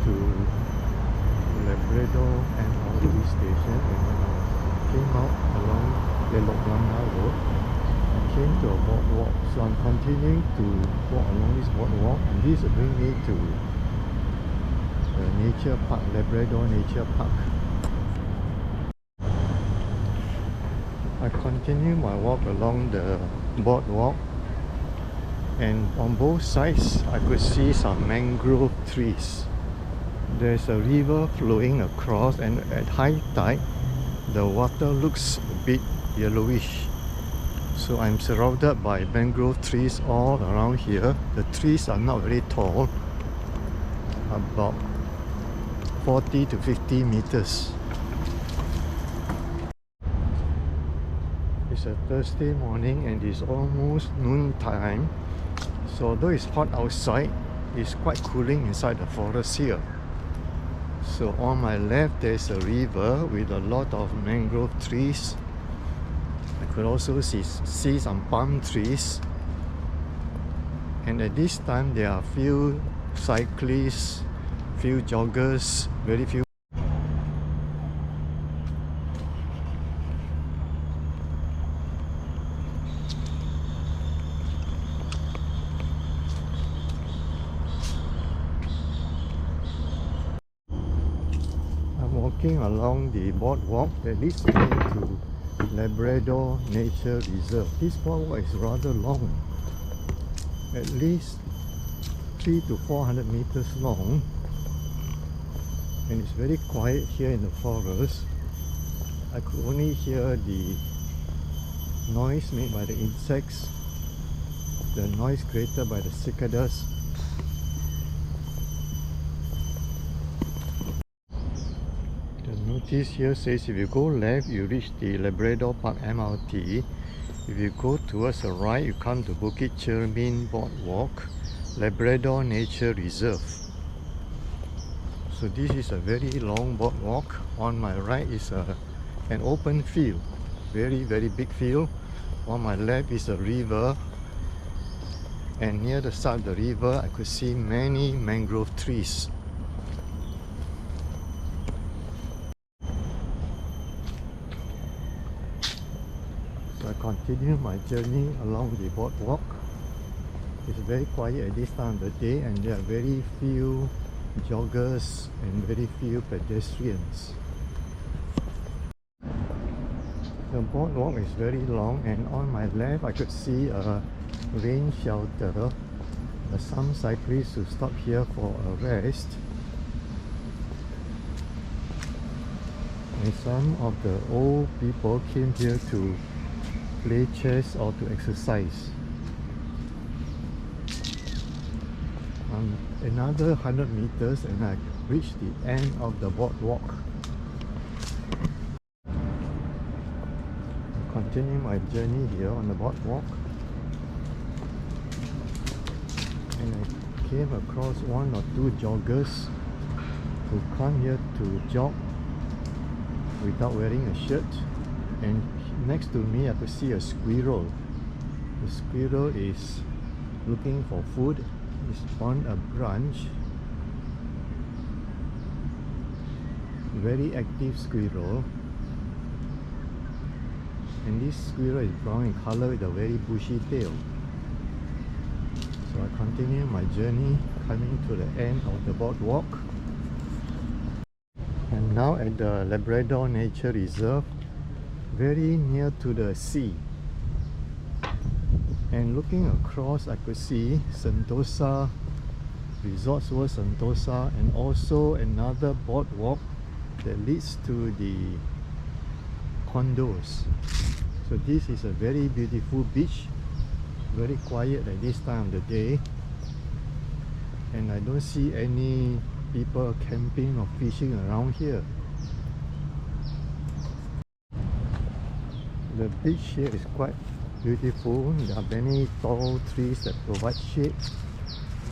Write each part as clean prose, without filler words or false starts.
to Labrador MRT station, and when I came out along the Labrador Road, I came to a boardwalk. So I'm continuing to walk along this boardwalk, and this will bring me to the nature park, Labrador Nature Park. I continue my walk along the boardwalk, and on both sides I could see some mangrove trees. There's a river flowing across, and at high tide the water looks a bit yellowish. So I'm surrounded by mangrove trees all around here. The trees are not very tall, about 40 to 50 meters. It's a Thursday morning and it's almost noon time. So although it's hot outside, it's quite cooling inside the forest here. So on my left there's a river with a lot of mangrove trees. I could also see some palm trees. And at this time there are few cyclists, few joggers, very few. Walking along the boardwalk that leads me to Labrador Nature Reserve. This boardwalk is rather long, at least 300 to 400 meters long, and it's very quiet here in the forest. I could only hear the noise made by the insects, the noise created by the cicadas. Notice here says if you go left you reach the Labrador Park MRT. If you go towards the right you come to Bukit Cermin Boardwalk, Labrador Nature Reserve. So this is a very long boardwalk. On my right is an open field, very big field. On my left is a river, and near the side of the river I could see many mangrove trees. I continue my journey along the boardwalk. It's very quiet at this time of the day, and there are very few joggers and very few pedestrians. The boardwalk is very long, and on my left I could see a rain shelter. Some cyclists who stop here for a rest, and some of the old people came here to play chess or to exercise. Another 100 meters and I reached the end of the boardwalk. I continue my journey here on the boardwalk, and I came across one or two joggers who come here to jog without wearing a shirt. And next to me I could see a squirrel. The squirrel is looking for food. It's on a branch. Very active squirrel. And this squirrel is brown in color with a very bushy tail. So I continue my journey, coming to the end of the boardwalk. And now at the Labrador Nature Reserve, very near to the sea, and looking across I could see Sentosa, Resorts World Sentosa, and also another boardwalk that leads to the condos. So this is a very beautiful beach, very quiet at this time of the day, and I don't see any people camping or fishing around here. The beach here is quite beautiful. There are many tall trees that provide shade,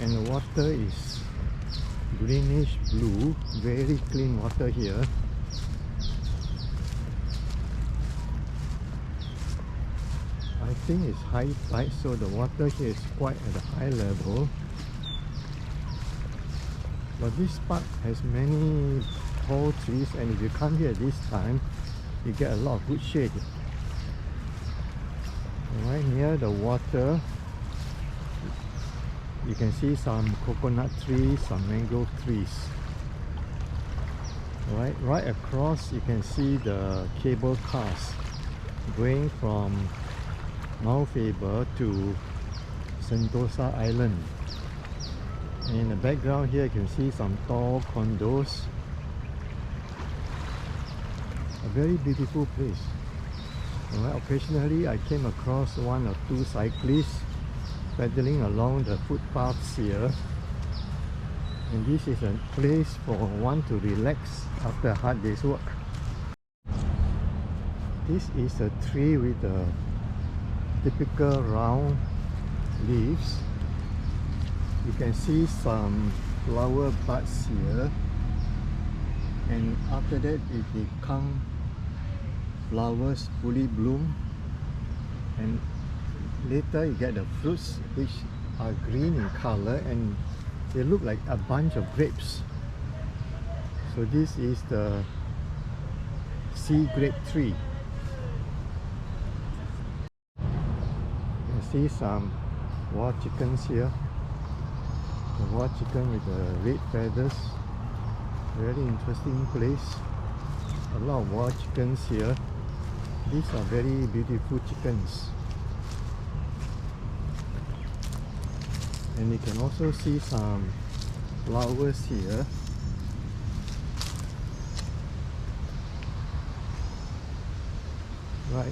and the water is greenish blue, very clean water here. I think it's high tide, so the water here is quite at a high level. But this park has many tall trees, and if you come here this time, you get a lot of good shade. Right near the water, you can see some coconut trees, some mangrove trees. Right across, you can see the cable cars going from Mount Faber to Sentosa Island. And in the background here, you can see some tall condos. A very beautiful place. Occasionally, I came across one or two cyclists pedaling along the footpaths here. And this is a place for one to relax after a hard day's work. This is a tree with a typical round leaves. You can see some flower buds here, and after that it become flowers fully bloom, and later you get the fruits which are green in color and they look like a bunch of grapes. So this is the sea grape tree. You can see some wild chickens here. The wild chicken with the red feathers. Very interesting place. A lot of wild chickens here. These are very beautiful chickens. And you can also see some flowers here.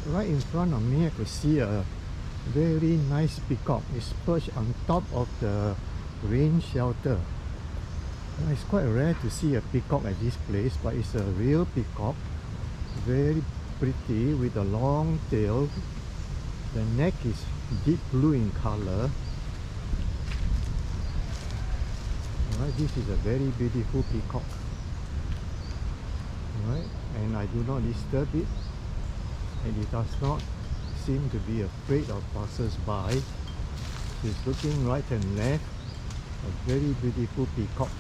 Right in front of me, I could see a very nice peacock. It's perched on top of the rain shelter. It's quite rare to see a peacock at this place, but it's a real peacock. Very pretty with a long tail. The neck is deep blue in color. This is a very beautiful peacock. And I do not disturb it, and it does not seem to be afraid of passers-by. It's looking right and left. A very beautiful peacock.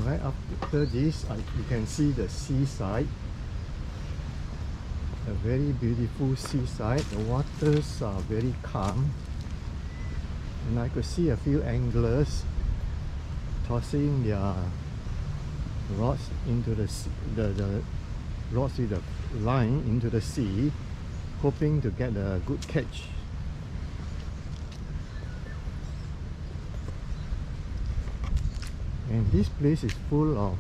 Right after this, you can see the seaside. A very beautiful seaside. The waters are very calm. And I could see a few anglers tossing their rods into the rods with the line into the sea, hoping to get a good catch. And this place is full of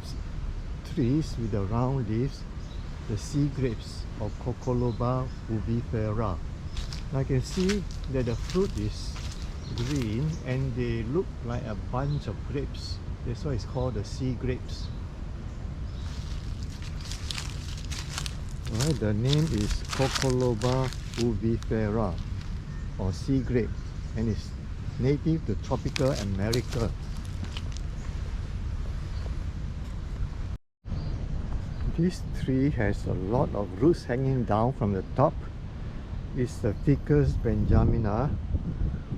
trees with the round leaves, the sea grapes of Coccoloba uvifera. I can see that the fruit is green and they look like a bunch of grapes. That's why it's called the sea grapes. The name is Coccoloba uvifera, or sea grape, and it's native to tropical America. This tree has a lot of roots hanging down from the top. It's the Ficus benjamina,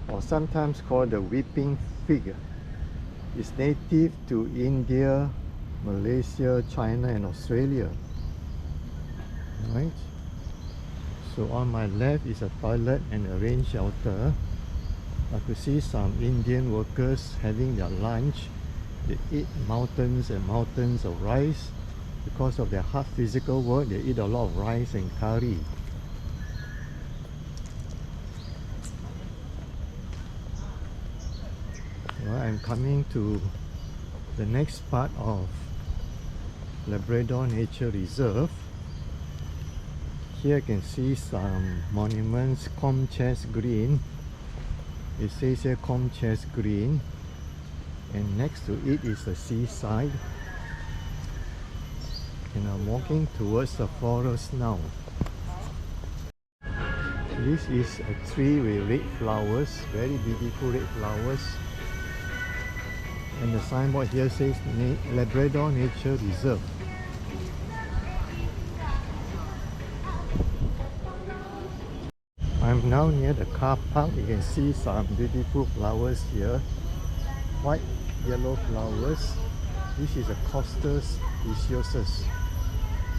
or sometimes called the weeping fig. It's native to India, Malaysia, China and Australia. So on my left is a toilet and a rain shelter. I could see some Indian workers having their lunch. They eat mountains and mountains of rice. Because of their hard physical work, they eat a lot of rice and curry. I'm coming to the next part of Labrador Nature Reserve. Here you can see some monuments. Comchest Green. It says here Comchest Green. And next to it is the seaside. And I'm walking towards the forest now. This is a tree with red flowers, very beautiful red flowers. And the signboard here says Labrador Nature Reserve. I'm now near the car park. You can see some beautiful flowers here, white, yellow flowers. This is a Costa speciosus.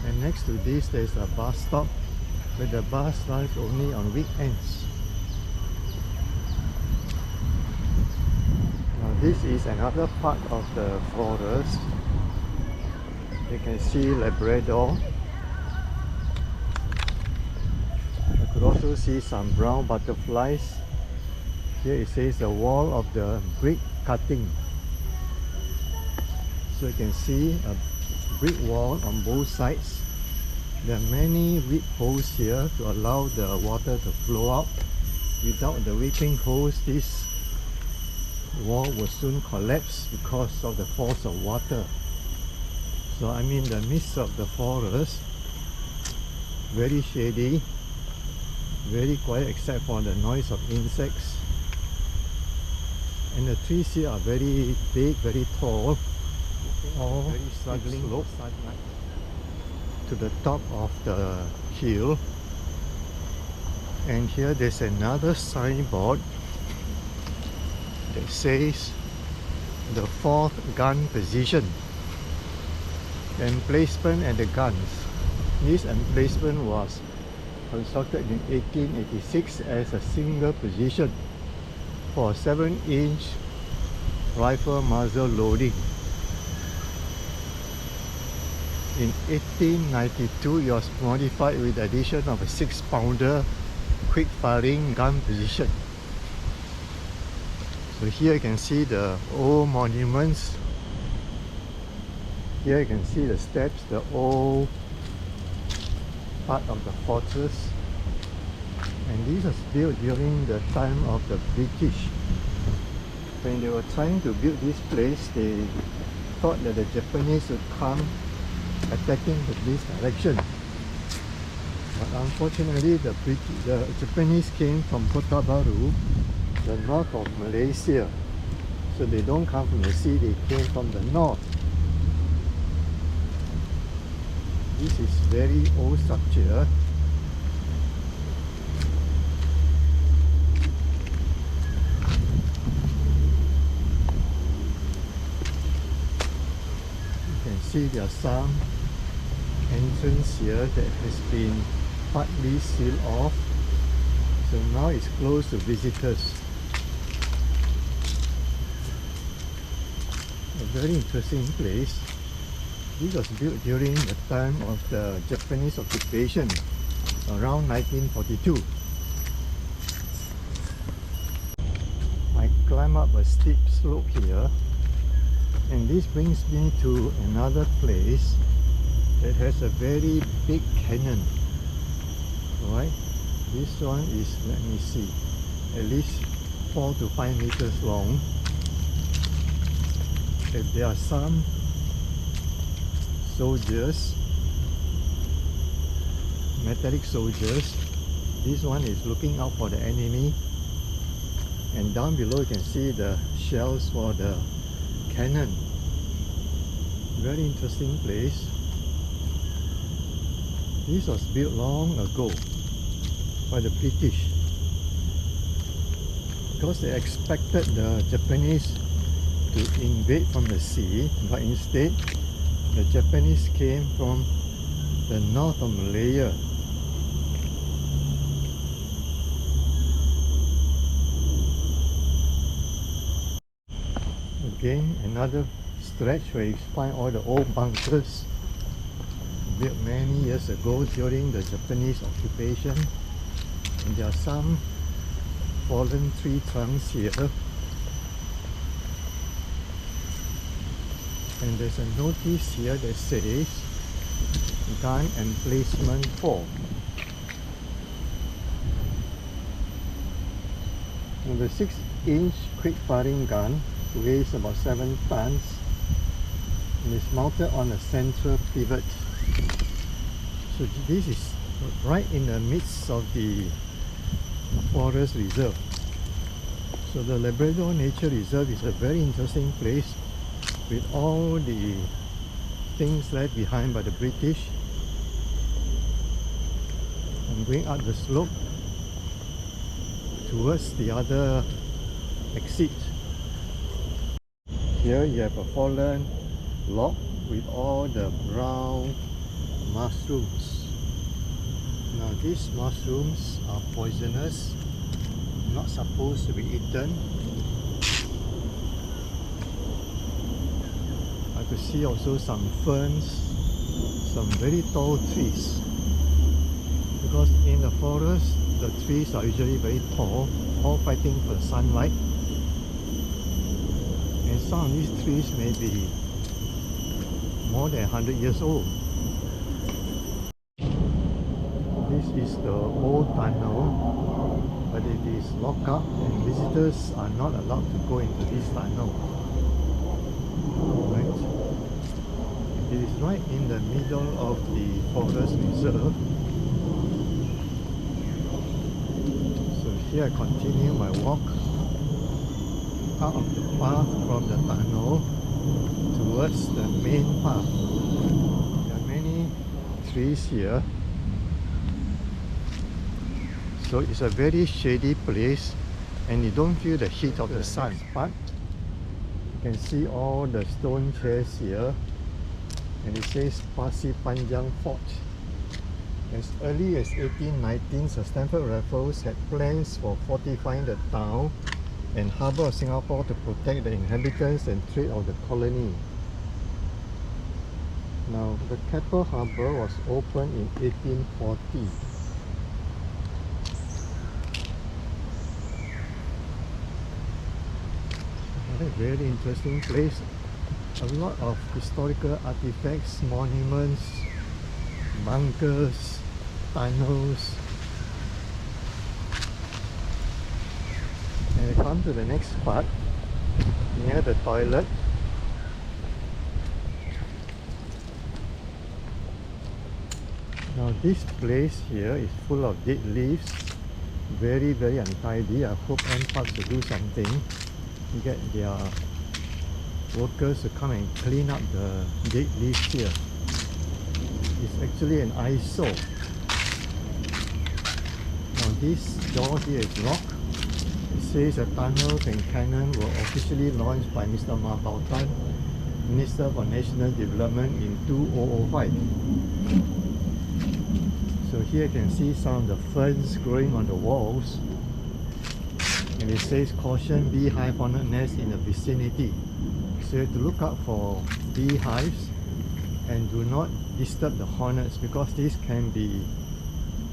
And next to this there's a bus stop, but the bus runs only on weekends. Now this is another part of the forest. You can see Labrador. You could also see some brown butterflies. Here it says the wall of the brick cutting. So you can see a brick wall on both sides. There are many weep holes here to allow the water to flow out. Without the weeping holes, this wall will soon collapse because of the force of water. So I'm in the midst of the forest, very shady, very quiet except for the noise of insects. And the trees here are very big, very tall, all very struggling slope to the top of the hill. And here there's another signboard that says the 4th gun position. Emplacement and the guns. This emplacement was constructed in 1886 as a single position for 7-inch rifle muzzle loading. In 1892 it was modified with the addition of a 6-pounder quick-firing gun position. So here you can see the old monuments. Here you can see the steps, the old part of the fortress. And this was built during the time of the British. When they were trying to build this place, they thought that the Japanese would come attacking from this direction. But unfortunately, the Japanese came from Kota Baru, the north of Malaysia. So they don't come from the sea, they came from the north. This is very old structure. You can see there are some entrance here that has been partly sealed off. So now it's closed to visitors. A very interesting place. This was built during the time of the Japanese occupation, around 1942. I climb up a steep slope here, and this brings me to another place that has a very big cannon. Alright, this one is, let me see, at least 4 to 5 meters long. And there are some soldiers, metallic soldiers. This one is looking out for the enemy, and down below you can see the shells for the cannon. Very interesting place. This was built long ago by the British because they expected the Japanese to invade from the sea, but instead the Japanese came from the north of Malaya. Again, another stretch where you find all the old bunkers built many years ago during the Japanese occupation. And there are some fallen tree trunks here. And there's a notice here that says gun emplacement 4. And the 6-inch quick-firing gun weighs about 7 tons and is mounted on a central pivot. So this is right in the midst of the forest reserve. So the Labrador Nature Reserve is a very interesting place with all the things left behind by the British. I'm going up the slope. towards the other exit. Here you have a fallen log with all the brown mushrooms. Now these mushrooms are poisonous, not supposed to be eaten. I could see also some ferns, some very tall trees. Because in the forest, the trees are usually very tall, all fighting for the sunlight. And some of these trees may be more than 100 years old. This is the old tunnel, but it is locked up and visitors are not allowed to go into this tunnel. Right? It is right in the middle of the forest reserve. So here I continue my walk out of the path from the tunnel towards the main path. There are many trees here, so it's a very shady place and you don't feel the heat of the sun. But you can see all the stone chairs here, and it says Pasir Panjang Fort. As early as 1819, Sir Stamford Raffles had plans for fortifying the town and harbour of Singapore to protect the inhabitants and trade of the colony. Now, the Keppel Harbour was opened in 1840. A very interesting place. A lot of historical artifacts, monuments, bunkers, tunnels. And we come to the next part, near the toilet. Now this place here is full of dead leaves, very untidy. I hope NParks will do something, get their workers to come and clean up the dead leaves here. It's actually an eyesore. Now this door here is locked. It says the tunnels and cannon were officially launched by Mr. Ma Baotan, Minister for National Development in 2005. So here you can see some of the ferns growing on the walls, and it says caution beehive hornet nest in the vicinity. So you have to look out for beehives and do not disturb the hornets, because these can be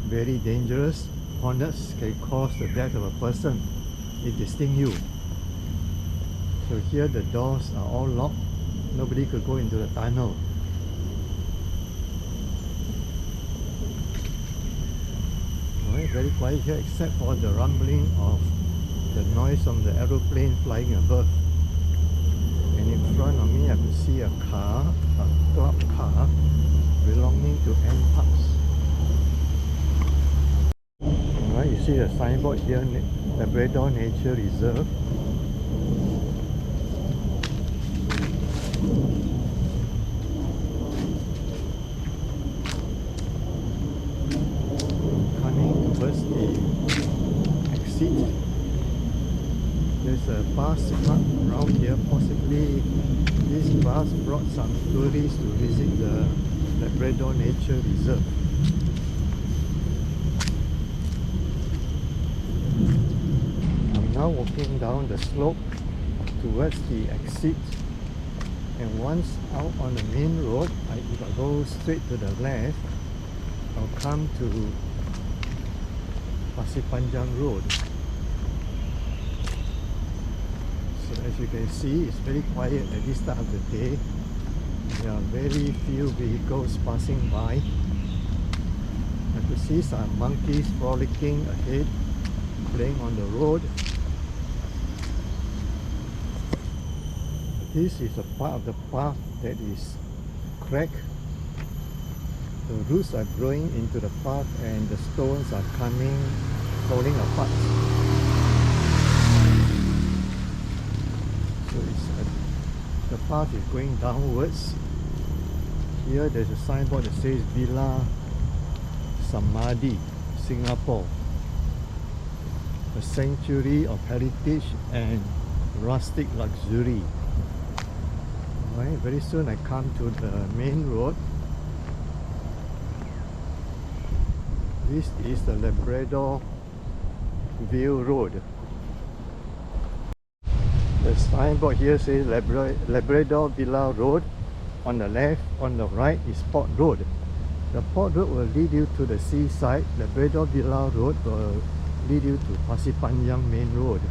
very dangerous. Hornets can cause the death of a person if they sting you. So here the doors are all locked. Nobody could go into the tunnel. Alright, very quiet here except for the rumbling of the noise from the aeroplane flying above. And in front of me I could see a car, a club car belonging to NParks. Alright, you see the signboard here, Labrador Nature Reserve. Coming towards the exit, there's a bus parked around here. Possibly this bus brought some tourists to visit the Labrador Nature Reserve. I'm now walking down the slope towards the exit, and once out on the main road, if I go straight to the left, I'll come to Pasir Panjang Road. So as you can see, it's very quiet at this time of the day. There are very few vehicles passing by. I could see some monkeys frolicking ahead, playing on the road. This is a part of the path that is cracked. The roots are growing into the path and the stones are falling apart. So the path is going downwards. Here there's a signboard that says Villa Samadhi, Singapore. a sanctuary of heritage and rustic luxury. Alright, very soon I come to the main road. This is the Labrador View Road. The signboard here says Labrador Villa Road. On the left, on the right is Port Road. The Port Road will lead you to the seaside. Labrador Villa Road will lead you to Pasir Panjang Main Road.